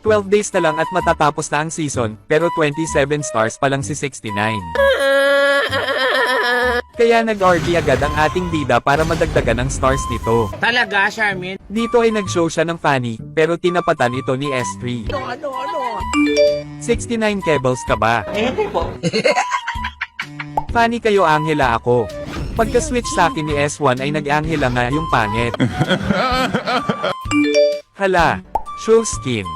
12 days na lang at matatapos na ang season, pero 27 stars pa lang si 69. Kaya nag-RG agad ang ating bida para madagdagan ang stars nito. Talaga, Charmin? Dito ay nag-show siya ng Fanny, pero tinapatan ito ni S3. Ano? 69 Kebbles ka ba? Hindi po. Fanny kayo, Angela ako. Pagka-switch sa akin ni S1 ay nag-Angela nga yung pangit. Hala, show skin.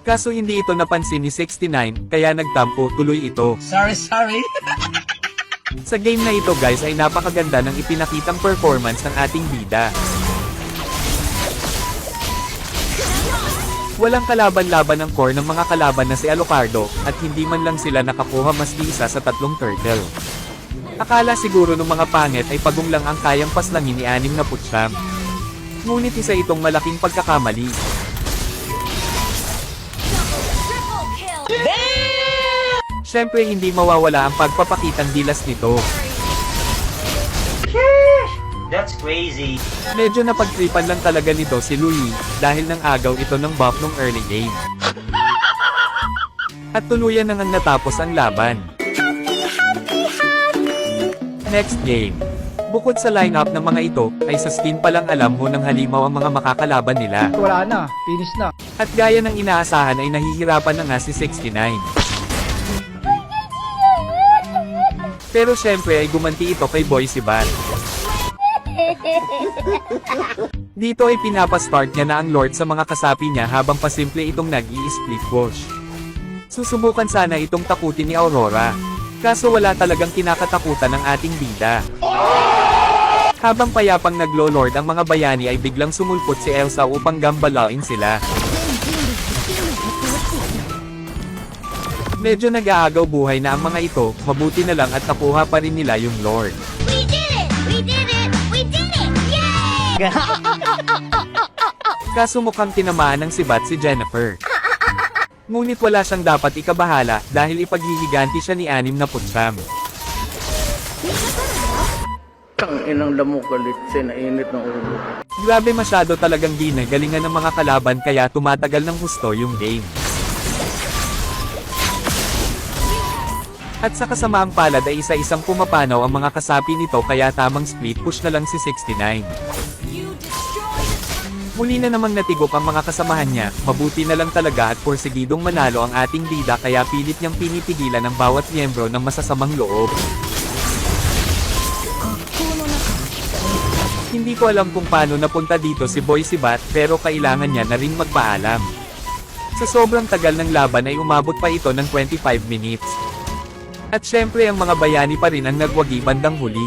Kaso hindi ito napansin ni 69, kaya nagtampo tuloy ito. Sorry. Sa game na ito guys ay napakaganda ng ipinakitang performance ng ating bida. Walang kalaban-laban ang core ng mga kalaban na si Alucardo, at hindi man lang sila nakakuha maski isa sa 3 turtle. Akala siguro ng mga pangit ay pagong lang ang kayang paslangin ni 69. Ngunit isa itong malaking pagkakamali. Siyempre hindi mawawala ang pagpapakitang dilas nito. That's crazy. Medyo napagtripan lang talaga nito si Louis, dahil nang agaw ito ng buff nung early game. At tuluyan na ngang natapos ang laban. Next game. Bukod sa lineup ng mga ito, ay sa skin pa lang alam mo ng halimaw ang mga makakalaban nila. Wala na, finish na. At gaya ng inaasahan ay nahihirapan na nga si 69. Pero syempre ay gumanti ito kay Boy Sibat. Dito ay pinapastart niya na ang Lord sa mga kasapi niya habang pasimple itong nag-i-split wash. Susubukan sana itong takutin ni Aurora. Kaso wala talagang kinakatakutan ng ating bida. Habang payapang naglo-lord ang mga bayani ay biglang sumulpot si Elsa upang gambalain sila. Medyo nag-aagaw buhay na ang mga ito, mabuti na lang at nakuha pa rin nila yung Lord. We did it! We did it! We did it! Yay! Kaso mukhang tinamaan ng sibat si Jennifer. Ngunit wala siyang dapat ikabahala dahil ipaghihiganti siya ni 69. Tang inang lamok galit, nainit ng ulo. Grabe, masyado talagang ginagalingan ng mga kalaban kaya tumatagal ng husto yung game. At sa kasamaang palad ay isa-isang pumapanaw ang mga kasapi nito kaya tamang split push na lang si 69. Muli na namang natigop ang mga kasamahan niya, mabuti na lang talaga at porsigidong manalo ang ating bida kaya pilit niyang pinipigilan ang bawat miyembro ng masasamang loob. Hindi ko alam kung paano napunta dito si Boy Sibat pero kailangan niya na ring magpaalam. Sa sobrang tagal ng laban ay umabot pa ito ng 25 minutes. At syempre ang mga bayani pa rin ang nagwagi bandang huli.